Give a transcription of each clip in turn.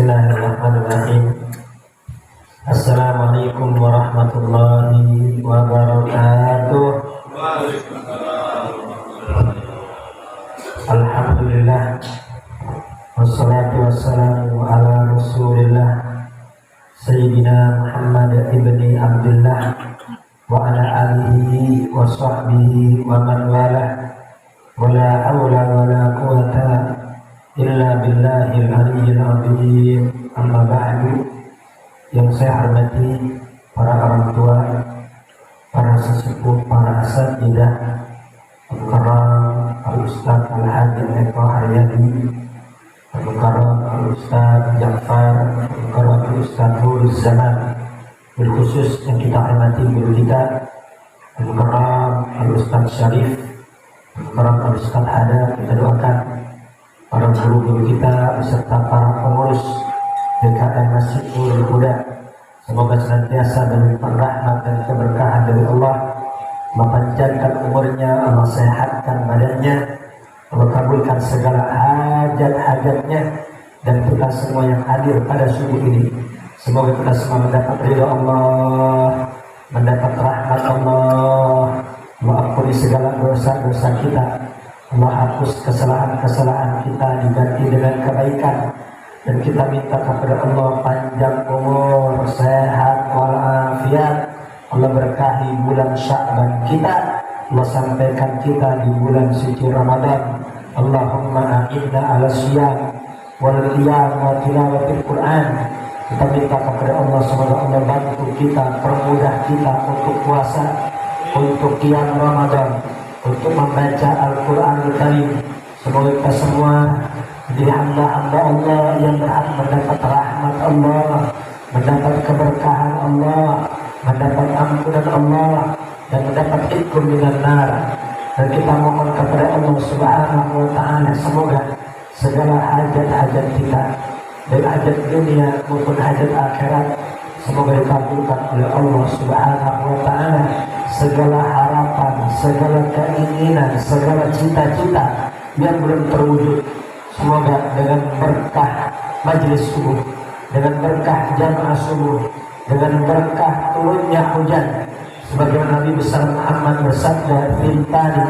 Bismillahirrahmanirrahim. Assalamualaikum warahmatullahi wabarakatuh. Alhamdulillah, wassalatu wassalamu ala rasulillah Sayyidina Muhammad ibni Abdullah wa ala alihi wa sahbihi wa man walah, wa la hawla wa la quwata illa billahil aliyyil azim. Amma ba'du. Yang saya hormati para orang tua, para sesepuh, para asatidzah, Al-Karam Al-Ustaz Al-Hadi Eko Haryadi, Al-Karam Al-Ustaz Ja'far, Al-Karam Al-Ustaz Nurul Zaman, berkhusus yang kita hormati guru kita Al-Karam Al-Ustaz Syarif, Al-Karam Al-Ustaz Hada. Kita doakan para guru-guru kita beserta para pengurus DKM Masjid Nurul Huda, semoga senantiasa diberikan rahmat dan keberkahan dari Allah, memanjangkan umurnya, Allah sehatkan badannya, Allah kabulkan segala hajat-hajatnya, dan kita semua yang hadir pada subuh ini, semoga kita semua mendapat ridha Allah, mendapat rahmat Allah, mengampuni segala dosa-dosa kita, Allah hapus kesalahan-kesalahan kita, diganti dengan kebaikan. Dan kita minta kepada Allah panjang umur, sehat walafiat. Allah berkahi bulan Sya'ban kita, Allah sampaikan kita di bulan suci Ramadan. Allahumma a'inna ala siyam wal qiyam wa tilawatil Quran. Kita minta kepada Allah, semoga Allah bantu kita, permudah kita untuk puasa, untuk qiyam Ramadan, untuk membaca Al-Quranul Karim. Semoga kita semua menjadi hamba-hamba Allah yang berhak mendapat rahmat Allah, mendapat keberkahan Allah, mendapat ampunan Allah, dan mendapat hikmah minan nar. Dan kita mohon kepada Allah Subhanahu wa ta'ala, semoga segala hajat-hajat kita, baik hajat dunia maupun hajat akhirat, semoga dikabulkan oleh Allah Subhanahu wa ta'ala. Segala harapan, segala keinginan, segala cita-cita yang belum terwujud, semoga dengan berkah majelis subuh, dengan berkah jamaah subuh, dengan berkah turunnya hujan, sebagaimana Nabi besar Muhammad bersabda, "Fintani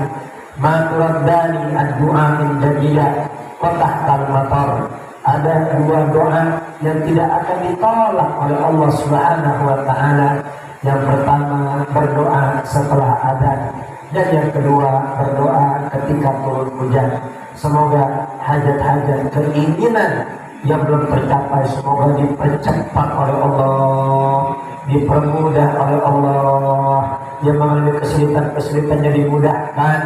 ma turaddani ad-du'a min jadida wa tahtal matar." Ada dua doa yang tidak akan ditolak oleh Allah Subhanahu wa ta'ala. Yang pertama, berdoa setelah adzan, dan yang kedua, berdoa ketika turun hujan. Semoga hajat-hajat keinginan yang belum tercapai semoga dipercepat oleh Allah, dipermudah oleh Allah. Yang mengalami kesulitan-kesulitannya dimudahkan,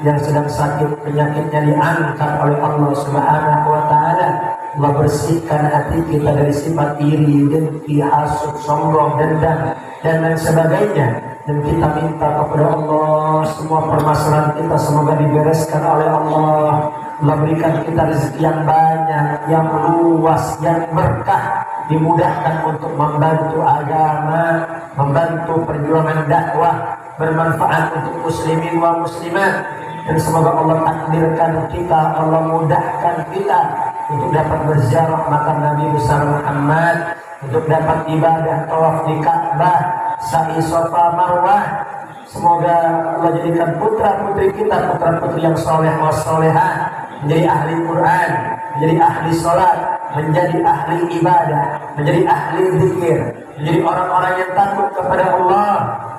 yang sedang sakit penyakitnya diangkat oleh Allah Subhanahu wa ta'ala. Allah bersihkan hati kita dari sifat iri, dengki, hasud, sombong, dendam, dan lain sebagainya. Dan kita minta kepada Allah semua permasalahan kita semoga dibereskan oleh Allah. Allah berikan kita rezeki yang banyak, yang luas, yang berkah, dimudahkan untuk membantu agama, membantu perjuangan dakwah, bermanfaat untuk muslimin wa muslimat. Dan semoga Allah takdirkan kita, Allah mudahkan kita untuk dapat berziarah makam Nabi besar Muhammad, untuk dapat ibadah tawaf di Ka'bah, sa'i Safa Marwah. Semoga Allah jadikan putra-putri kita putra-putri yang soleh wa solehah, menjadi ahli Quran, menjadi ahli sholat, menjadi ahli ibadah, menjadi ahli zikir, menjadi orang-orang yang takut kepada Allah,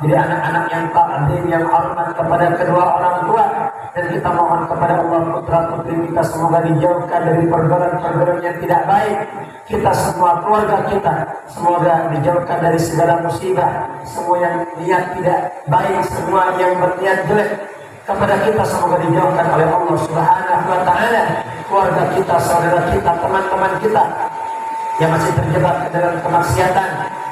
jadi anak-anak yang taklim, yang hormat kepada kedua orang tua. Dan kita mohon kepada Allah putra-putri kita semoga dijauhkan dari pergaulan-pergaulan yang tidak baik. Kita semua, keluarga kita, semoga dijauhkan dari segala musibah, semua yang niat tidak baik, semua yang berniat jelek kepada kita semoga dijauhkan oleh Allah Subhanahu wa ta'ala. Keluarga kita, saudara kita, teman-teman kita yang masih terjebak dalam kemaksiatan,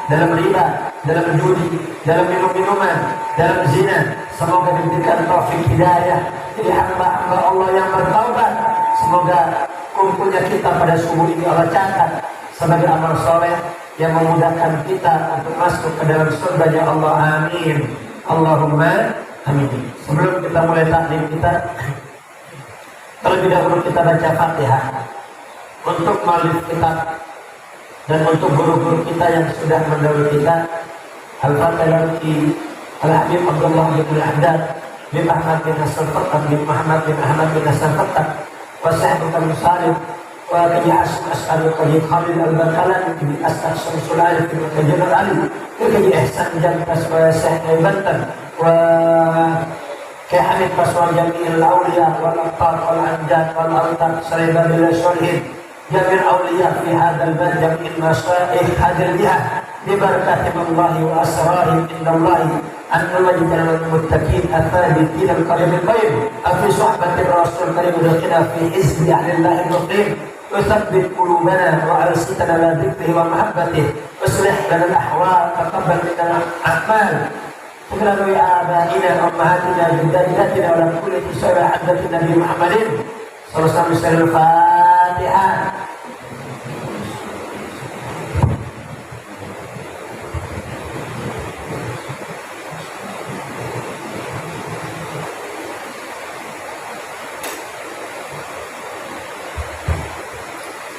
dalam riba, dalam judi, dalam minum-minuman, dalam zina, semoga diberikan taufik hidayah jadi hamba-hamba Allah yang bertaubat. Semoga kumpulnya kita pada subuh ini Allah catat sebagai amal soleh yang memudahkan kita untuk masuk ke dalam surga-Nya Allah. Amin. Allahumma amin. Sebelum kita mulai taklim kita, terlebih dahulu kita baca Fatihah. Untuk muallif kitab dan untuk guru-guru kita yang sudah mendahului kita, Al-Fatihah Al-Habib Abdullah bin Al-Haddad bin Ahmad bin Hasan Fattah bin Muhammad bin Ahmad bin Hasan Fattah wa Sahibul Karim Salim wa Qiyyi Hasan As'ad Qiyyi Khalil Al-Bakalan bin As'ad Syamsul Alif bin Kajanar Ali Qiyyi Ihsan Jamkas wa Sahih Bantan wa Qiyyi Hamid Paswar Jami'il Awliya wal Abtar wal Anjad wal Altar Sariban Billah Syarhin Jamil Awliya fi hadal bad Jamil Masya'ih hadil biha ببركة الله وأسراره إن الله أن نمجدنا المتقين الثابتين القريب الغيب في صحبة الرسول الكريم ودخلنا في حزب أهل الله المقيم وثبت قلوبنا وألسنتنا على ذكره ومحبته واصلح لنا الأحوال تقبل منا الأعمال اغفر لآبائنا وأمهاتنا جداتنا ولم كل تسوى حدث النبي محمد صلى الله عليه وسلم الفاتحة.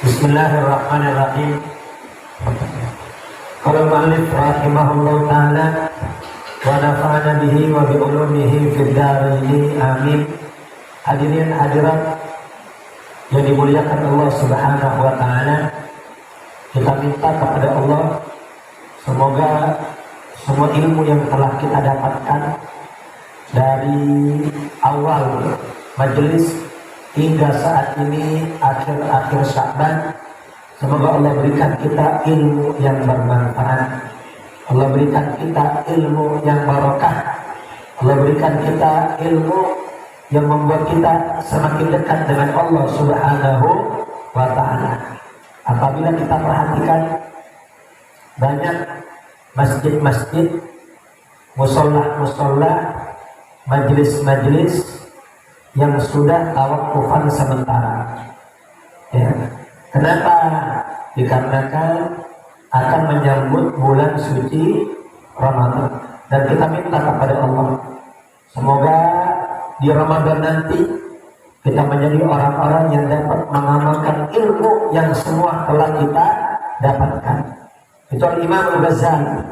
Bismillahirrahmanirrahim. Qala al-mu'allif rahimahullahu ta'ala wa nafa'ana bihi wa bi ulumihi fid dharain amin. Hadirin hadirat yang dimuliakan Allah Subhanahu wa taala, kita minta kepada Allah semoga semua ilmu yang telah kita dapatkan dari awal majelis hingga saat ini akhir-akhir Sya'ban, semoga Allah berikan kita ilmu yang bermanfaat, Allah berikan kita ilmu yang barokah, Allah berikan kita ilmu yang membuat kita semakin dekat dengan Allah Subhanahu wa ta'ala. Apabila kita perhatikan banyak masjid-masjid, musolah-musolah, majelis-majelis yang sudah tawakufan sementara. Ya. Kenapa? Dikarenakan akan menyambut bulan suci Ramadan, dan kita minta kepada Allah semoga di Ramadan nanti kita menjadi orang-orang yang dapat mengamalkan ilmu yang semua telah kita dapatkan. Itu Imam Al-Ghazali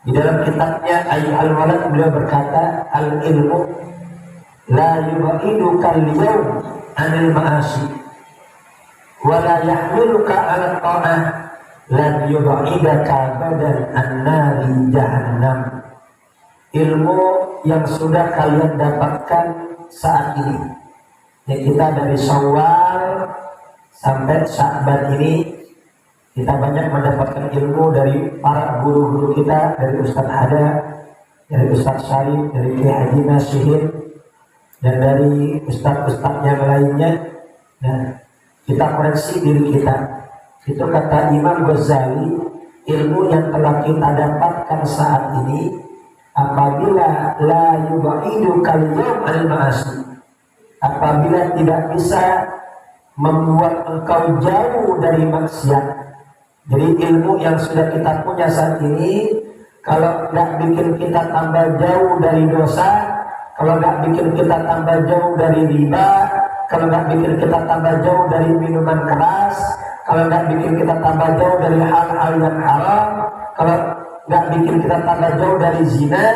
di dalam kitabnya Al-Walad, beliau berkata, al-ilmu la yubaiduka al-yawm anil ma'asi wa la yahmiluka ala ta'ah la yubaidaka badan an-nari jahannam. Ilmu yang sudah kalian dapatkan saat ini, ya, kita dari Syawal sampai Sya'ban ini kita banyak mendapatkan ilmu dari para guru-guru kita, dari Ustaz Hada, dari Ustaz Syarif, dari Kiai Haji Nasihin, dan dari ustaz-ustaz yang lainnya. Nah, kita koreksi diri kita. Itu kata Imam Ghazali, ilmu yang telah kita dapatkan saat ini, apabila la yubaidu kal-yawm anil ma'asi, apabila tidak bisa membuat engkau jauh dari maksiat. Jadi ilmu yang sudah kita punya saat ini, kalau tidak bikin kita tambah jauh dari dosa, kalau nggak bikin kita tambah jauh dari riba, kalau nggak bikin kita tambah jauh dari minuman keras, kalau nggak bikin kita tambah jauh dari hal-hal yang haram, kalau nggak bikin kita tambah jauh dari zina,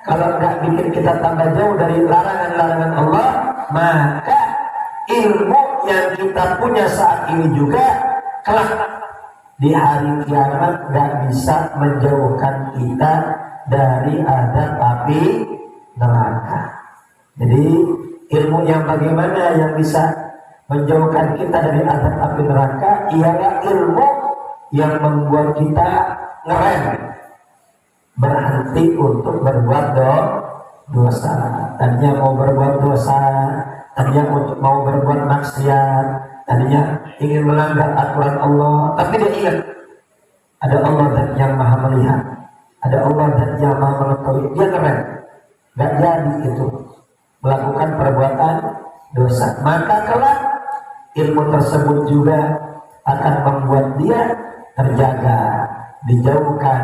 kalau nggak bikin kita tambah jauh dari larangan-larangan Allah, maka ilmu yang kita punya saat ini juga kelak di hari kiamat nggak bisa menjauhkan kita dari azab api neraka. Jadi ilmu yang bagaimana yang bisa menjauhkan kita dari azab api neraka ialah ilmu yang membuat kita ngerem, berhenti untuk berbuat dosa. Tadinya mau berbuat dosa, tadinya untuk mau berbuat maksiat, tadinya ingin melanggar aturan Allah, tapi dia ingat ada Allah dan yang maha melihat, ada Allah dan yang maha mengetahui. Dia ngerem, gak jadi itu melakukan perbuatan dosa. Maka kelak ilmu tersebut juga akan membuat dia terjaga, dijauhkan,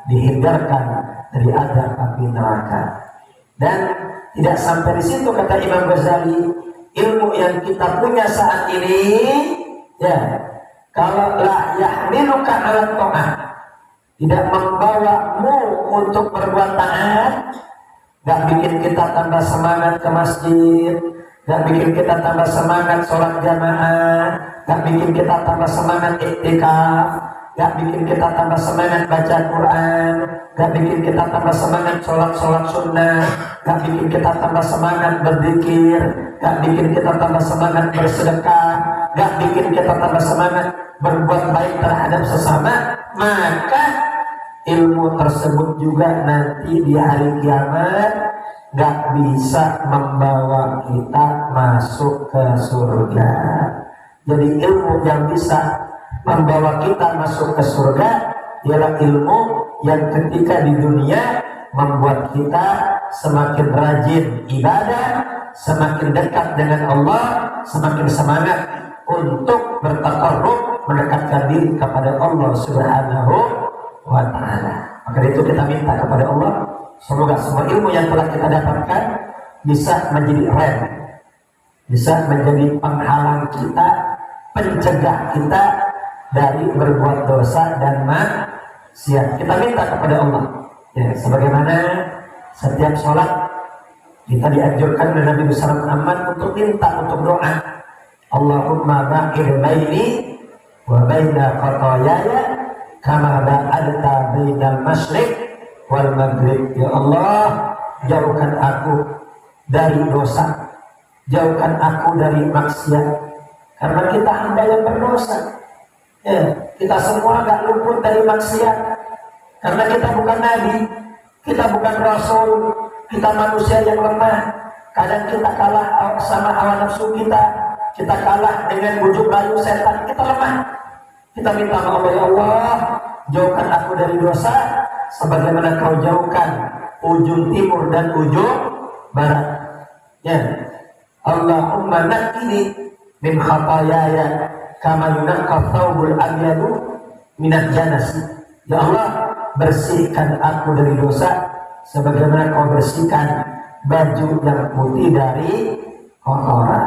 dihindarkan dari azab api neraka. Dan tidak sampai di situ, kata Imam Ghazali, ilmu yang kita punya saat ini, ya, Kalau la yahmiluka 'ala ta'ah, tidak membawamu untuk berbuat taat, gak bikin kita tambah semangat ke masjid, gak bikin kita tambah semangat sholat jamaah, gak bikin kita tambah semangat iktikaf, gak bikin kita tambah semangat baca Quran, gak bikin kita tambah semangat sholat sunnah, gak bikin kita tambah semangat berzikir, gak bikin kita tambah semangat bersedekah, gak bikin kita tambah semangat berbuat baik terhadap sesama, maka ilmu tersebut juga nanti di hari kiamat gak bisa membawa kita masuk ke surga. Jadi ilmu yang bisa membawa kita masuk ke surga ialah ilmu yang ketika di dunia membuat kita semakin rajin ibadah, semakin dekat dengan Allah, semakin semangat untuk bertaqarrub, mendekatkan diri kepada Allah Subhanahu wa ta'ala. Maka itu kita minta kepada Allah, semoga semua ilmu yang telah kita dapatkan bisa menjadi rem, bisa menjadi penghalang kita, pencegah kita dari berbuat dosa dan maksiat. Kita minta kepada Allah, ya, sebagaimana setiap sholat kita dianjurkan oleh Nabi Muhammad SAW untuk minta, untuk doa, Allahumma ba'id baini wa baina khataayaya kama ba'adta bainal masyriq wal maghrib. Ya Allah, jauhkan aku dari dosa, jauhkan aku dari maksiat, karena kita hamba yang berdosa. Ya, kita semua gak luput dari maksiat, karena kita bukan nabi, kita bukan rasul, kita manusia yang lemah. Kadang kita kalah sama hawa nafsu kita kalah dengan bujuk rayu setan, kita lemah. Kita minta sama Allah, ya Allah, jauhkan aku dari dosa sebagaimana kau jauhkan ujung timur dan ujung barat. Ya, Allahumma naqqini min khataayaya kama yunaqqa thawbul abyadu minat janas. Ya Allah, bersihkan aku dari dosa sebagaimana kau bersihkan baju yang putih dari kotoran.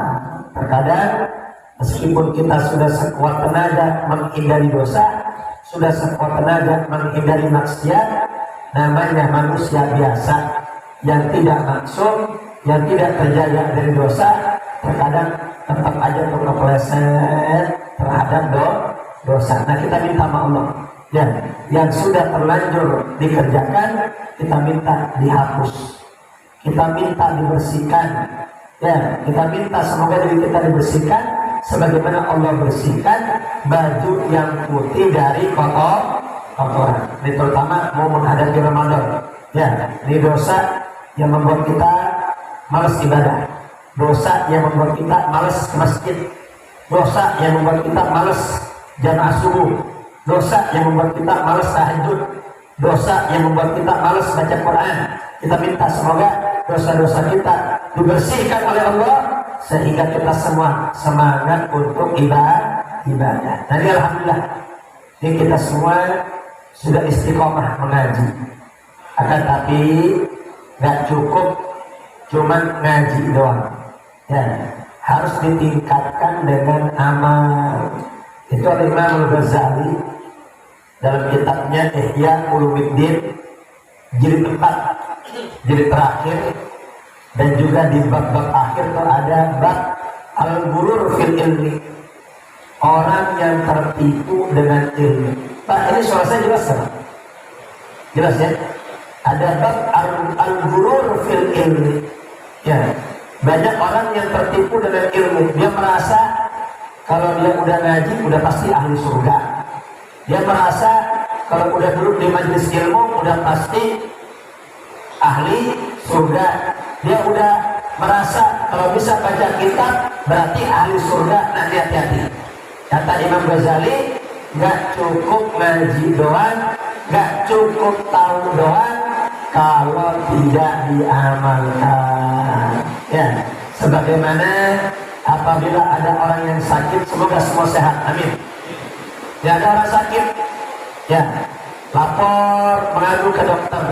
Terkadang meskipun kita sudah sekuat tenaga menghindari dosa, sudah sekuat tenaga menghindari maksiat, namanya manusia biasa yang tidak maksum, yang tidak terjaga dari dosa, terkadang tetap aja terpeleset terhadap dosa. Nah, kita minta sama Allah, ya, yang sudah terlanjur dikerjakan kita minta dihapus, kita minta dibersihkan, ya, kita minta semoga diri kita dibersihkan sebagaimana Allah bersihkan baju yang putih dari kotoran. Ini terutama mau menghadapi Ramadan, ya, ini dosa yang membuat kita malas ibadah, dosa yang membuat kita malas ke masjid, dosa yang membuat kita malas jamaah subuh, dosa yang membuat kita malas tahajud, dosa yang membuat kita malas baca Quran. Kita minta semoga dosa-dosa kita dibersihkan oleh Allah sehingga kita semua semangat untuk ibadah. Jadi alhamdulillah, ini kita semua sudah istiqomah mengaji. Akan tapi gak cukup cuman ngaji doang, ya, harus ditingkatkan dengan amal. Itu Imam Al-Ghazali dalam kitabnya Ihya Ulumuddin jilid 4, jilid terakhir, dan juga di bab-bab akhir itu ada bab al-ghurur fil ilmi, orang yang tertipu dengan ilmu. Pak, ini suara saya jelas kan? Jelas ya? Ada bab al-ghurur fil ilmi. Ya, banyak orang yang tertipu dengan ilmu. Dia merasa kalau dia udah ngaji udah pasti ahli surga. Dia merasa kalau udah duduk di majelis ilmu udah pasti ahli surga. Dia udah merasa kalau bisa baca kitab berarti ahli surga. Nah, hati-hati. Kata Imam Ghazali, gak cukup ngaji doang, gak cukup tahu doang kalau tidak diamalkan. Ya, sebagaimana apabila ada orang yang sakit, semoga semua sehat, amin. Ya, ada orang sakit, ya, lapor mengadu ke dokter.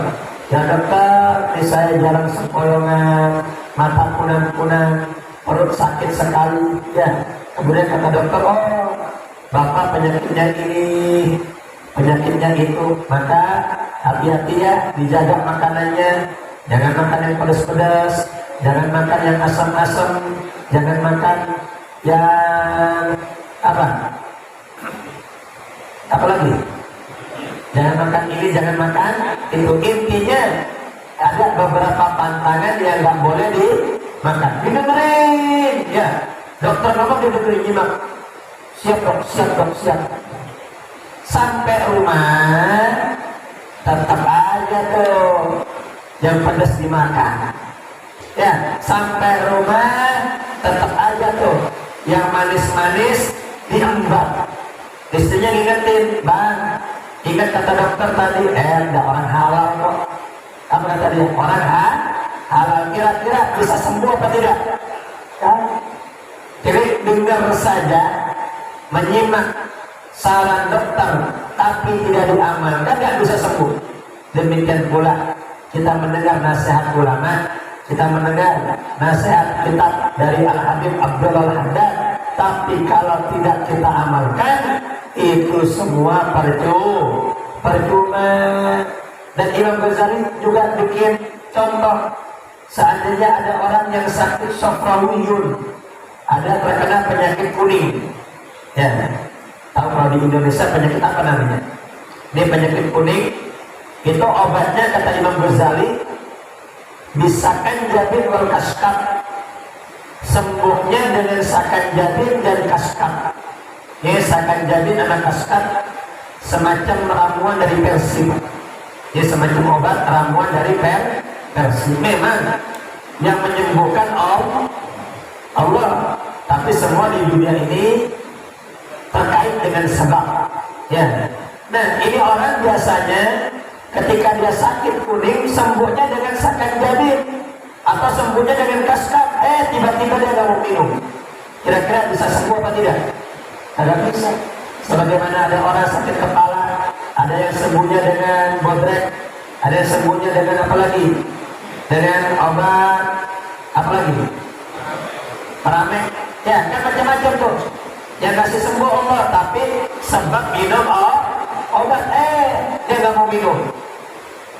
Ya dokter, ini saya jalan sempoyongan, mata kunang-kunang, perut sakit sekali. Ya, kemudian kata dokter, oh bapak penyakitnya ini, penyakitnya itu, maka hati-hati ya, dijaga makanannya. Jangan makan yang pedas-pedas, jangan makan yang asam-asam, jangan makan yang apa lagi? Jangan makan ini, jangan makan itu. Intinya ada beberapa pantangan yang nggak boleh dimakan. Didengerin, ya. Dokter ngomong didengerin, nyimak. Siap dok, siap dok, siap. Sampai rumah tetap aja tuh yang pedas dimakan. Ya, sampai rumah tetap aja tuh yang manis-manis diembat. Istrinya ngingetin, bang, ingat kata dokter tadi, enggak, orang halal kok. Apa kata dia? Orang halal, kira-kira bisa sembuh apa tidak? Kan? Jadi dengar saja, menyimak saran dokter, tapi tidak diamalkan, nggak bisa sembuh. Demikian pula kita mendengar nasihat ulama, kita mendengar nasihat kitab dari Al-Habib Abdullah Al-Haddad, tapi kalau tidak kita amalkan, itu semua percuma. Dan Imam Ghazali juga bikin contoh, seandainya ada orang yang sakit sofrawiyun, ada terkena penyakit kuning, ya, tahu kalau di Indonesia penyakit apa namanya? Ini penyakit kuning, itu obatnya kata Imam Ghazali bisakan jabin wal kaskap, sembuhnya dengan sakan jabin dan kaskap. Ini sakan jabin anak kaskap semacam ramuan dari Persib. Ini semacam obat ramuan dari Persib. Memang yang menyembuhkan Allah, tapi semua di dunia ini terkait dengan sebab. Ya. Nah, ini orang biasanya ketika dia sakit kuning, sembuhnya dengan sakan jabin atau sembuhnya dengan kaskap. Tiba-tiba dia nggak mau minum. Kira-kira bisa sembuh apa tidak? Tidak bisa. Sebagaimana ada orang sakit kepala, ada yang sembuhnya dengan bodrek, ada yang sembuhnya dengan apa lagi? Dengan obat apa lagi? Paramek. Ya, kan macam-macam tuh. Yang kasih sembuh Allah, tapi sebab minum obat, dia nggak mau minum.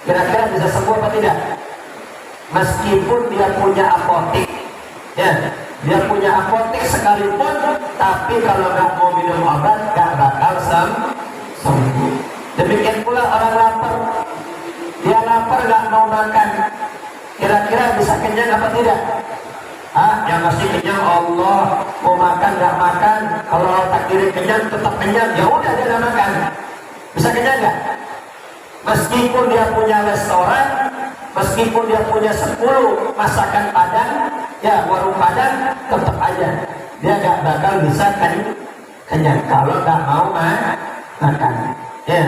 Kira-kira bisa sembuh apa tidak? Meskipun dia punya apotek, ya, dia punya apotek sekalipun, tapi kalau nggak mau minum obat, nggak bakal sembuh. Demikian pula orang lapar, dia lapar nggak mau makan, kira-kira bisa kenyang apa tidak? Yang masih kenyang Allah, mau makan nggak makan, kalau takdir kenyang tetap kenyang, ya udah dia nggak makan, bisa kenyang nggak? Meskipun dia punya restoran, meskipun dia punya 10 masakan Padang, ya warung Padang, tetap aja dia nggak bakal bisa kenyang kalau nggak mau makan. Ya.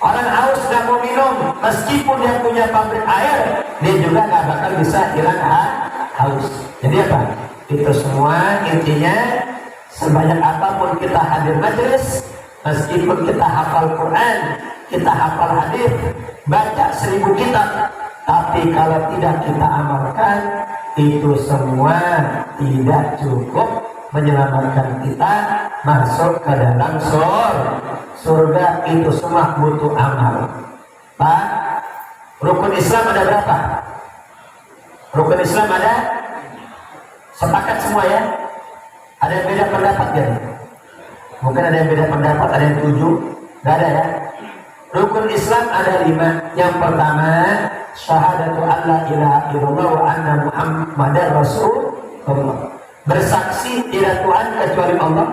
Orang haus nggak mau minum, meskipun dia punya pabrik air, dia juga nggak bakal bisa hilang haus. Jadi apa? Itu semua intinya, sebanyak apapun kita hadir majelis, meskipun kita hafal Quran, kita hafal hadis, baca 1000 kitab, tapi kalau tidak kita amalkan, itu semua tidak cukup menyelamatkan kita masuk ke dalam surga. Itu semua butuh amal. Pak, rukun Islam ada berapa? Rukun Islam ada? Sepakat semua ya? Ada yang beda pendapat ya? Mungkin ada yang beda pendapat, ada yang 7, gak ada ya? Rukun Islam ada 5. Yang pertama, syahadatu an la ilaha illallah wa anna muhammadar rasulullah, bersaksi tidak Tuhan kecuali Allah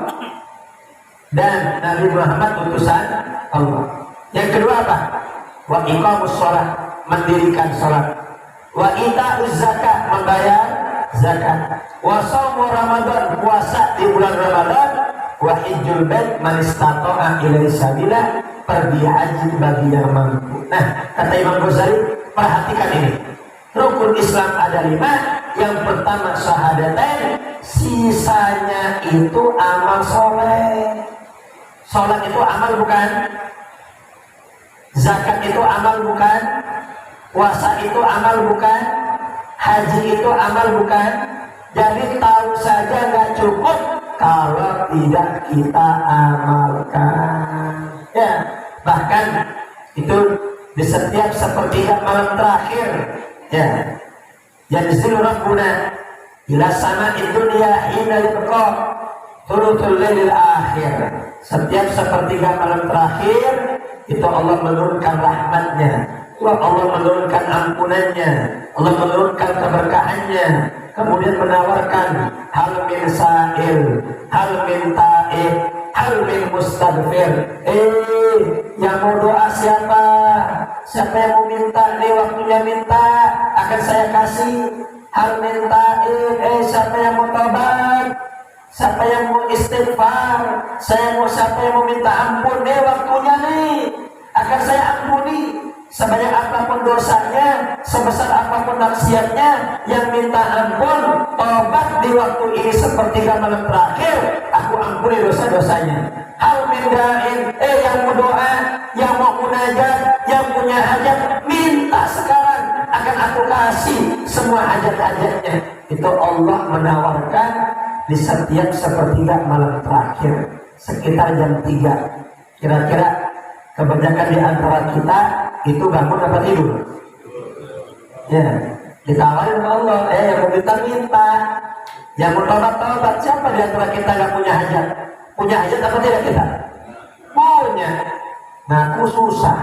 dan Nabi Muhammad utusan Allah. Yang kedua apa? Wa iqamus shalah, mendirikan salat. Wa ita'uz zakat, membayar zakat. Wa shaumu ramadan, puasa di bulan Ramadan. Wa hijjul bait man istata'a ilaihi sabila, pergi haji bagi yang mampu. Nah, kata Imam Ghazali, perhatikan ini. Rukun Islam ada 5. Yang pertama syahadatain, sisanya itu amal soleh. Sholat itu amal bukan? Zakat itu amal bukan? Puasa itu amal bukan? Haji itu amal bukan? Jadi tahu saja nggak cukup kalau tidak kita amalkan. Ya, bahkan itu di setiap sepertiga malam terakhir, ya, yanzilu rabbuna ila sama'id dunya hina yabqa thuluthul lailil akhir. Setiap sepertiga malam terakhir itu Allah menurunkan rahmatnya, Allah menurunkan ampunannya, Allah menurunkan keberkahannya, kemudian menawarkan hal min sa'il, hal min ta'ib, hal min mustaghfir. Yang mau doa siapa? Siapa yang mau minta nih, waktunya minta, akan saya kasih. Hal min ta'ib, siapa yang mau tobat, siapa yang mau istighfar, siapa yang mau minta ampun, waktunya nih, akan saya ampuni. Sebanyak apapun dosanya, sebesar apapun maksiatnya, yang minta ampun, tobat di waktu ini sepertiga malam terakhir, aku ampuni dosa-dosanya. Hal min da'in, yang mau doa, yang mau munajat, yang punya hajat, minta sekarang, akan aku kasih semua hajat-hajatnya. Itu Allah menawarkan di setiap sepertiga malam terakhir, sekitar jam 3. Kira-kira kebanyakan di antara kita itu bangun apa tidur? Ya, ditawarin Allah, yang mau minta, yang mau tobat. Siapa di antara kita yang punya hajat? Punya hajat apa tidak kita? Punya. Ngaku susah,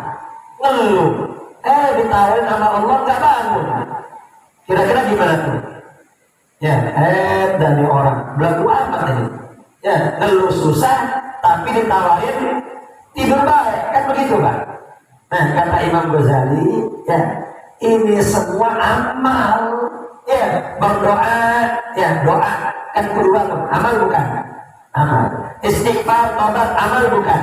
ngeluh, ditawarin sama Allah nggak bangun. Kira-kira gimana tuh? Ya, dari orang belagu amat ini. Ya, ngeluh susah, tapi ditawarin tidur baik, kan begitu Pak? Nah, kata Imam Ghazali, ya, ini semua amal, ya, berdoa, ya, doa kan kedua tuh, amal bukan? Amal. Istighfar, tobat, amal bukan?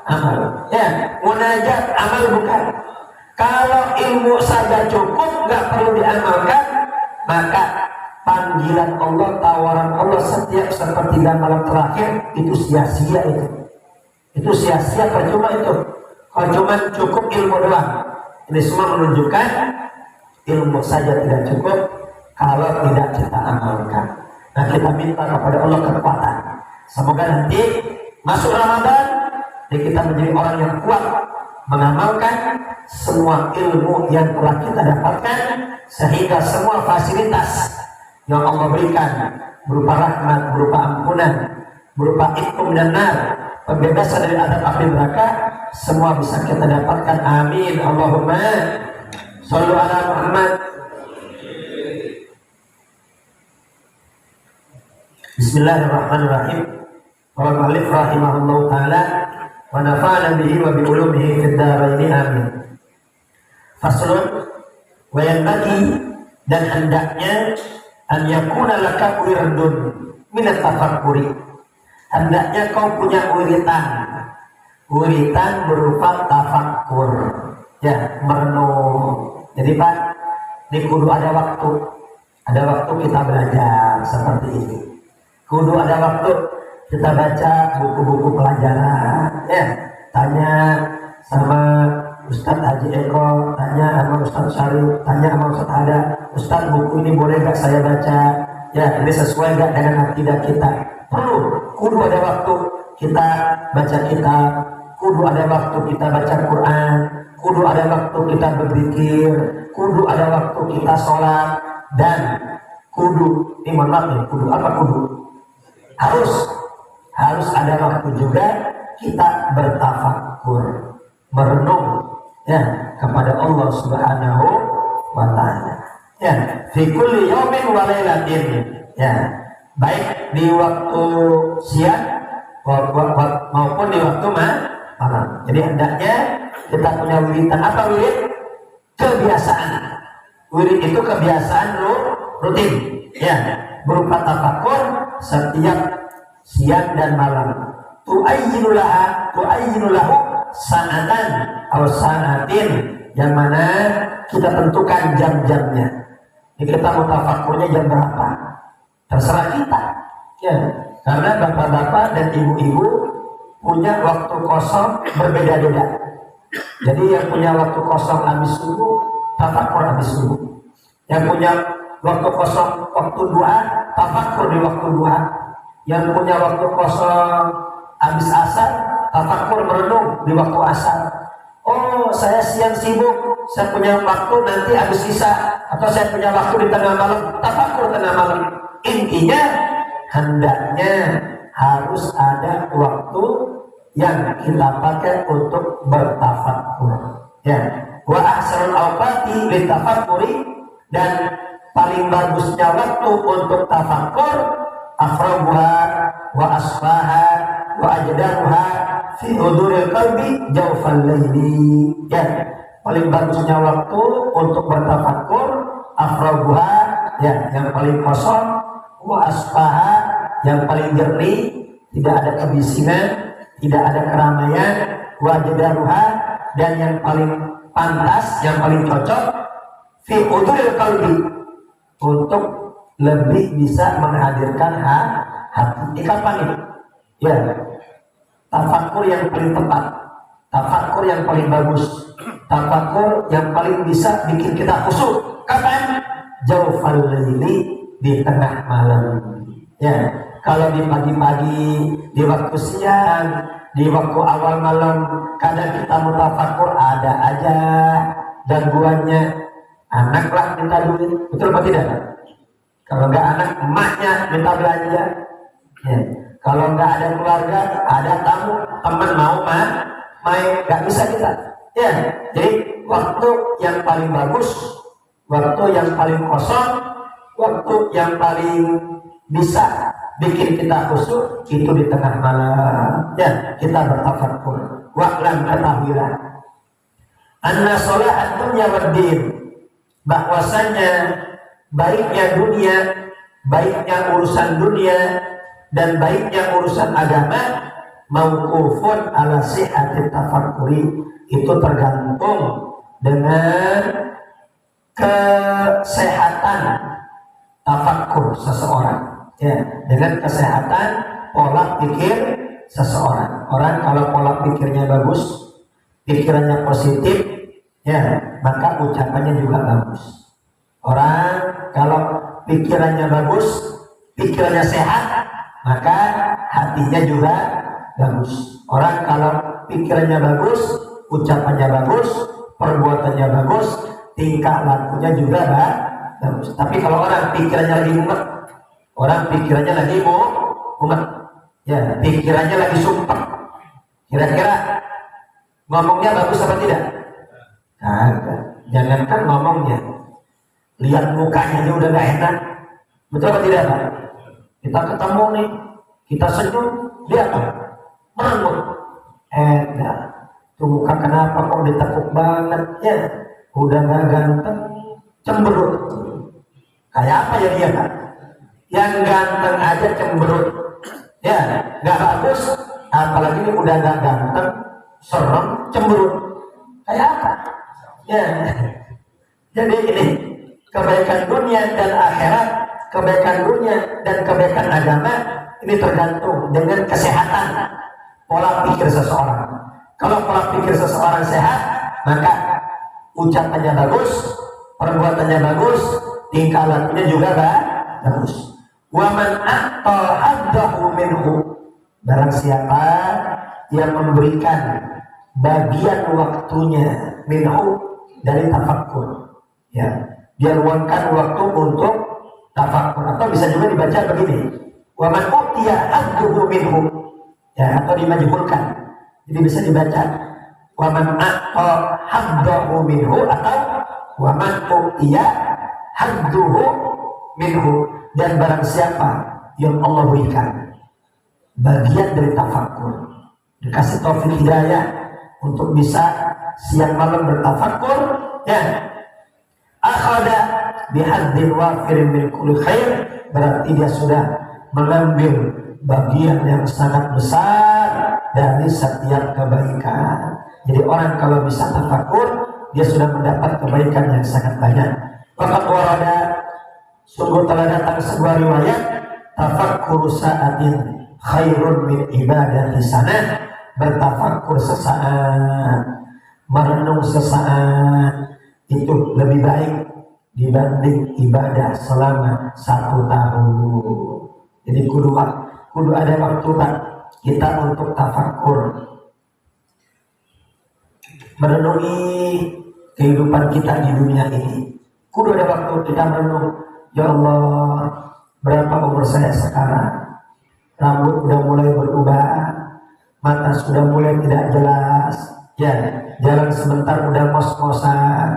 Amal. Ya, munajat, amal bukan? Kalau ilmu saja cukup, nggak perlu diamalkan, maka panggilan Allah, tawaran Allah setiap sepertiga malam terakhir itu sia-sia itu. Itu sia-sia, percuma itu. Kalau cuma cukup ilmu doang, ini semua menunjukkan ilmu saja tidak cukup kalau tidak kita amalkan. Nah, kita minta kepada Allah kekuatan. Semoga nanti masuk Ramadan, kita menjadi orang yang kuat mengamalkan semua ilmu yang telah kita dapatkan, sehingga semua fasilitas yang Allah berikan berupa rahmat, berupa ampunan, berupa itqum dan nar, pembebasan dari adab api neraka, semua bisa kita dapatkan. Amin. Allahumma shalli ala Muhammad. Bismillahirrahmanirrahim. Qala al-mu'allif rahimahullahu taala wa nafa'ana bihi wa bi ulumihi fid dharain. Amin. Faslun, wa yanbaghi, dan hendaknya, an yakuna laka wirdun min at-tafakkuri, hendaknya kau punya wiritan berupa tafakkur, ya, merenung. Jadi Pak, ini kudu ada waktu kita belajar seperti ini. Kudu ada waktu kita baca buku-buku pelajaran, ya, tanya sama Ustadz Haji Eko, tanya sama Ustadz Syarif, tanya sama Ustadz Ada, Ustadz buku ini boleh gak saya baca? Ya, ini sesuai gak dengan akidah kita? Perlu, kudu ada waktu kita baca kitab, kudu ada waktu kita baca Quran, kudu ada waktu kita berzikir, kudu ada waktu kita sholat, dan kudu, ini mohon maaf nih, kudu apa kudu? Harus ada waktu juga kita bertafakkur, merenung, ya, kepada Allah Subhanahu wa ta'ala. Ya, fi kulli yaumin wa lailatin, ya, baik di waktu siang maupun di waktu malam. Jadi hendaknya kita punya wiridan. Apa wirid? Kebiasaan. Wirid itu kebiasaan rutin, ya, berupa tafakkur setiap siang dan malam. Tu'ayyinu lahu sanatan atau sanatin, yang mana kita tentukan jam-jamnya. Jadi kita mau tafakkurnya jam berapa? Terserah kita, ya. Karena bapak-bapak dan ibu-ibu punya waktu kosong berbeda-beda. Jadi yang punya waktu kosong habis subuh, tafakkur habis subuh. Yang punya waktu kosong waktu duha, tafakkur di waktu duha. yang punya waktu kosong habis asar, tafakur merenung di waktu asar. Oh, saya siang sibuk, saya punya waktu nanti habis isya, atau saya punya waktu di tengah malam, tafakur tengah malam. Intinya hendaknya harus ada waktu yang kita pakai untuk bertafakur. Ya, wa ahsanul awqati litafakuri, dan paling bagusnya waktu untuk tafakur afraguha wa asfaha wa ajdaruha fi huduril qalbi jawfal laili. Ya, paling bagusnya waktu untuk bertafakur afraguha, ya, yang paling kosong, wa asfaha, yang paling jernih, tidak ada kebisingan, tidak ada keramaian, wa ajdaruha, dan yang paling pantas, yang paling cocok fi huduril qalbi, untuk lebih bisa menghadirkan hati. Kapan ini? Ya, tafakur yang paling tepat, tafakur yang paling bagus, tafakur yang paling bisa bikin kita khusyuk. Kapan? Jawfal laili, di tengah malam. Ya, kalau di pagi-pagi, di waktu siang, di waktu awal malam, kadang kita mau tafakur ada aja gangguannya. Anak lah minta duit, betul apa tidak? Kalau nggak anak, emaknya minta belanja. Ya. Kalau nggak ada keluarga, ada tamu, teman mau main, nggak bisa kita. Ya, jadi waktu yang paling bagus, waktu yang paling kosong, waktu yang paling bisa bikin kita khusyuk itu di tengah malam. Ya, kita bertafakur. Wa'lam, ketahuilah, anna sholahat dunya waddin, bahwasanya baiknya dunia, baiknya urusan dunia dan baiknya urusan agama, mauqufun ala sihhati tafakkuri, itu tergantung dengan kesehatan tafakkur seseorang. Ya, dengan kesehatan pola pikir seseorang. Orang kalau pola pikirnya bagus, pikirannya positif, ya, maka ucapannya juga bagus. Orang kalau pikirannya bagus, pikirannya sehat, maka hatinya juga bagus. Orang kalau pikirannya bagus, ucapannya bagus, perbuatannya bagus, tingkah lakunya juga bagus. Tapi kalau orang pikirannya lagi mumet, orang pikirannya lagi mumet, ya, pikirannya lagi sumpah, kira-kira ngomongnya bagus apa tidak? Kagak. Jangankan ngomongnya, lihat mukanya aja udah gak enak. Betul apa tidak, Pak? Kita ketemu nih, kita senyum, lihat apa? Merengut. Enggak. Tuh muka kenapa kok ditekuk banget ya? Udah gak ganteng, cemberut. Kayak apa ya dia, Pak? Yang ganteng aja cemberut. Ya, gak bagus. Apalagi ini udah gak ganteng, serem, cemberut. Kayak apa? Ya. Jadi ini kebaikan dunia dan akhirat, kebaikan dunia dan kebaikan agama, ini tergantung dengan kesehatan pola pikir seseorang. Kalau pola pikir seseorang sehat, maka ucapannya bagus, perbuatannya bagus, tingkah lakunya juga bagus. Wa man a'ta haddahu minhu, barang siapa yang memberikan bagian waktunya minhu, dari tafakkur, ya, dia luangkan waktu untuk tafakkur. Atau bisa juga dibaca begini, wa man utiya hadduhu minhu, ya, atau dimajhulkan. Jadi bisa dibaca wa man a'ta haddahu minhu, atau wa man utiya hadduhu minhu, dan barang siapa yang Allah berikan bagian dari tafakkur, dikasih taufik hidayah untuk bisa siang malam bertafakur, ya, akhada bihaddin wafirin min kulli khair, berarti dia sudah mengambil bagian yang sangat besar dari setiap kebaikan. Jadi orang kalau bisa tafakur, dia sudah mendapat kebaikan yang sangat banyak. Maka warada, sungguh telah datang sebuah riwayat, tafakkuru sa'atin khairun min ibadati sanah, bertafakur sesaat, merenung sesaat, itu lebih baik dibanding ibadah selama 1 tahun. Jadi kudu kudu ada waktu kita untuk tafakur, merenungi kehidupan kita di dunia ini. Kudu ada waktu kita merenung, ya Allah, berapa umur saya sekarang? Rambut udah mulai berubah, mata sudah mulai tidak jelas, ya, jalan sebentar udah ngos-ngosan,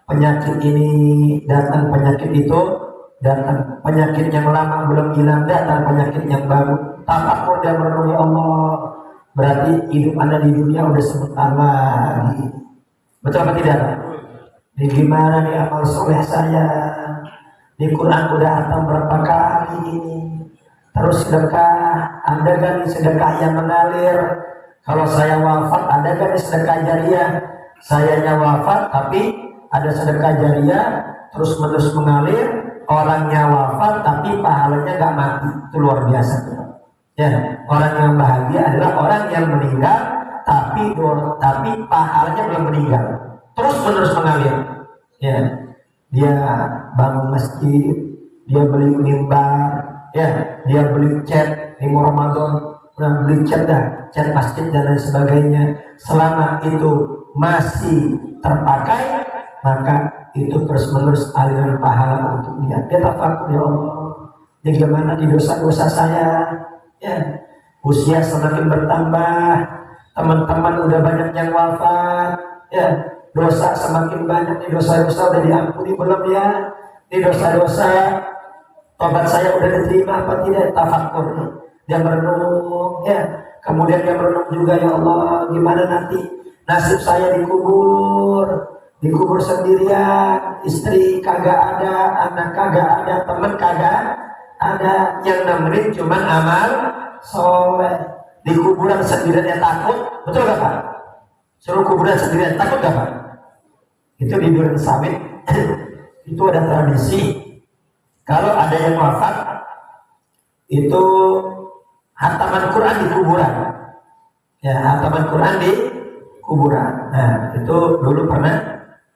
penyakit ini datang, penyakit itu datang, penyakit yang lama belum hilang datang, penyakit yang baru. Tafakur dan merenung, ya Allah, berarti hidup Anda di dunia udah sebentar lagi. Betul apa tidak? Ini gimana nih amal soleh saya? Di Quran udah hatam berapa kali ini? Terus sedekah, ada kan nih sedekah yang mengalir? Kalau saya wafat, ada kan nih sedekah jariah? Sayanya wafat, tapi ada sedekah jariah terus menerus mengalir. Orangnya wafat, tapi pahalanya gak mati. Itu luar biasa. Ya, orang yang bahagia adalah orang yang meninggal, tapi pahalanya belum meninggal. Terus menerus mengalir. Ya, dia bangun masjid, dia beli mimbar, ya, dia beli cat di Ramadan, beli cat masjid dan lain sebagainya. Selama itu masih terpakai, maka itu terus menerus aliran pahala untuk dia. Dia tafakur, ya Allah, bagaimana di dosa-dosa saya? Ya, usia semakin bertambah, teman-teman udah banyak yang wafat, ya, dosa semakin banyak. Di dosa-dosa udah diampuni belum ya? Di dosa-dosa tobat saya udah diterima apa tidak? Tafakur, dia merenung, ya. Kemudian dia merenung juga, ya Allah, gimana nanti nasib saya dikubur sendirian, istri kagak ada, anak kagak ada, teman kagak ada, yang nemenin cuman amal soleh. Di kuburan sendirian yang takut, betul gak Pak? Suruh kuburan sendirian takut gak Pak? Itu di Duren Sawit itu ada tradisi, kalau ada yang wafat itu hataman Quran di kuburan. Ya, hataman Quran di kuburan. Nah, itu dulu pernah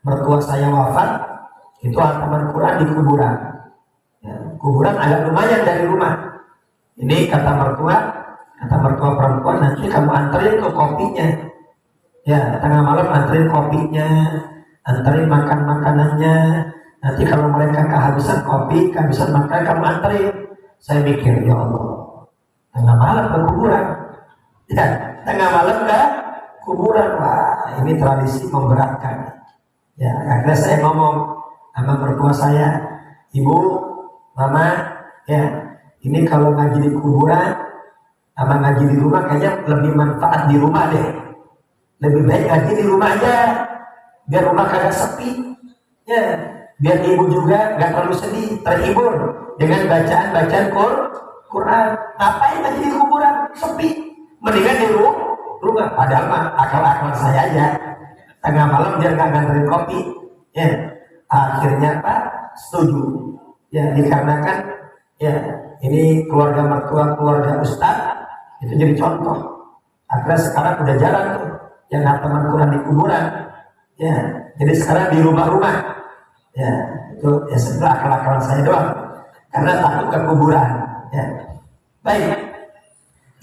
mertua saya wafat, itu hataman Quran di kuburan. Ya, kuburan agak lumayan dari rumah. Ini kata mertua perempuan, nanti kamu anterin ke kopinya. Ya, tengah malam anterin kopinya, anterin makanannya. Nanti kalau mereka kehabisan kopi, kehabisan makan, kamu anterin. Saya mikir, ya Allah, tengah malam ke kuburan. Ya, tengah malam ke kuburan. Wah, ini tradisi memberatkan. Ya, akhirnya saya ngomong sama mertua saya, Ibu, Mama, ya, ini kalau ngaji di kuburan sama ngaji di rumah kayaknya lebih manfaat di rumah deh. Lebih baik ngaji di rumah aja, biar rumah kagak sepi. Ya, biar ibu juga gak terlalu sedih, terhibur dengan bacaan Quran. Ngapain ngaji di kuburan? Sepi. Mendingan di rumah. Padahal mah akal-akal saya aja. Tengah malam biar gak nganterin kopi. Ya, akhirnya Pak setuju. Ya, dikarenakan ya ini keluarga mertua, keluarga ustaz itu jadi contoh. Akhirnya sekarang udah jalan tuh yang hataman Quran di kuburan. Ya, jadi sekarang di rumah-rumah. Ya, itu ya sebenarnya akal-akalan saya doang. Karena takut ke kuburan. Ya. Baik.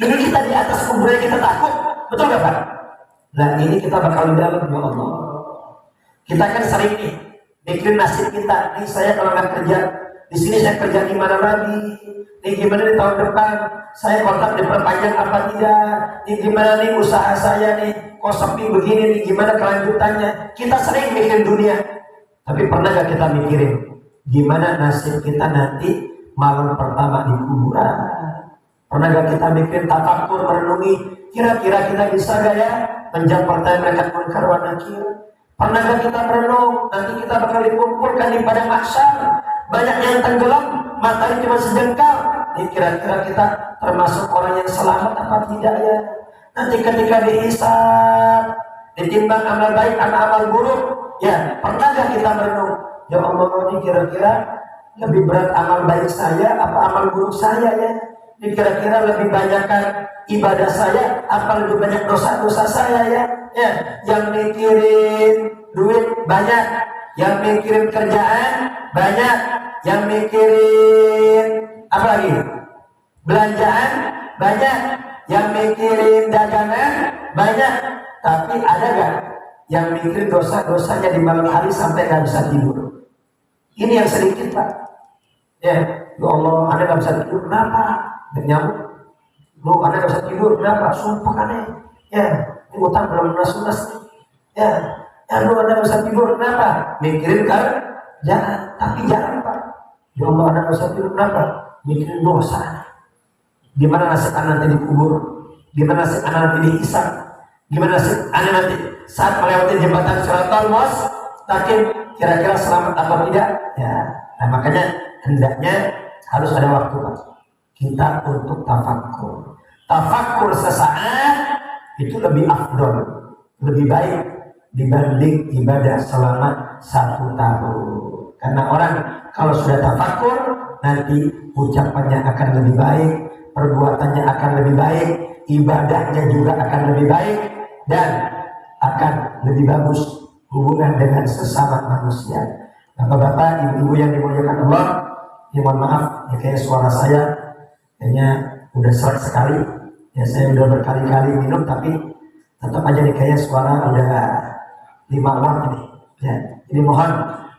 Dulu kita di atas kuburan kita takut, betul gak Pak? Nah ini kita bakal di dalam, ya Allah. Kita kan sering nih mikirin nasib kita. Nih saya kalau nggak kerja di sini, saya kerja di mana lagi? Nih gimana di tahun depan? Saya kontrak diperpanjang apa tidak? Nih gimana nih usaha saya nih? Kok sepi begini nih? Gimana kelanjutannya? Kita sering mikirin dunia. Tapi pernah gak kita mikirin gimana nasib kita nanti malam pertama di kuburan? Pernah gak kita mikirin, tafakur, merenungi, kira-kira kita bisa gak ya menjawab pertanyaan malaikat munkar wa nakir? Pernah gak kita merenung, nanti kita bakal dikumpulkan di padang mahsyar, banyak yang tenggelam, matanya cuma sejengkal. Ini kira-kira kita termasuk orang yang selamat apa tidak ya? Nanti ketika dihisab, ditimbang amal baik sama amal buruk, ya pernah gak kita merenung, ya Allah, ini kira-kira lebih berat amal baik saya apa amal buruk saya ya? Ini kira-kira lebih banyakkan ibadah saya apa lebih banyak dosa-dosa saya ya? Ya, yang mikirin duit banyak, yang mikirin kerjaan banyak, yang mikirin apa lagi? Belanjaan banyak. Yang mikirin dagangan banyak. Tapi ada gak yang mikirin dosa-dosanya di malam hari sampai gak bisa tidur? Ini yang sedikit Pak. Ya Allah, Anda gak bisa tidur, kenapa? Nyamuk. Lu, Anda gak bisa tidur, kenapa? Sumpah aneh. Ya, ini utang belum lunas-lunas. Ya, lu Anda gak bisa tidur, kenapa? Mikirin kan? Jangan, tapi jangan Pak. Ya Allah, Anda gak bisa tidur, kenapa? Mikirin dosa. Gimana nasib Anda nanti dikubur? Gimana nasib Anda nanti dihisab? Gimana nasib Anda nanti saat melewati jembatan Shiratal Mustaqim? Kira-kira selamat atau tidak? Ya, nah makanya hendaknya harus ada waktu Pak, kita untuk tafakkur. Tafakkur sesaat itu lebih afdol, lebih baik dibanding ibadah selama 1 tahun. Karena orang kalau sudah tafakkur, nanti ucapannya akan lebih baik, perbuatannya akan lebih baik, ibadahnya juga akan lebih baik, dan akan lebih bagus hubungan dengan sesama manusia. Bapak-bapak, ibu-ibu yang dimuliakan Allah, ya mohon maaf, ya kayak suara saya kayaknya udah serak sekali. Ya saya udah berkali-kali minum, tapi tetap aja nih kayaknya suara udah 5 watt ini. Ya, jadi mohon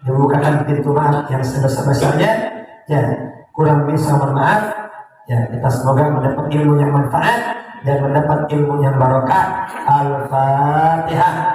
dibukakan pintu maaf yang sebesar-besarnya. Ya, kurang lebih saya mohon maaf. Ya, kita semoga mendapat ilmu yang manfaat dan mendapat ilmu yang barokah. Al-Fatihah.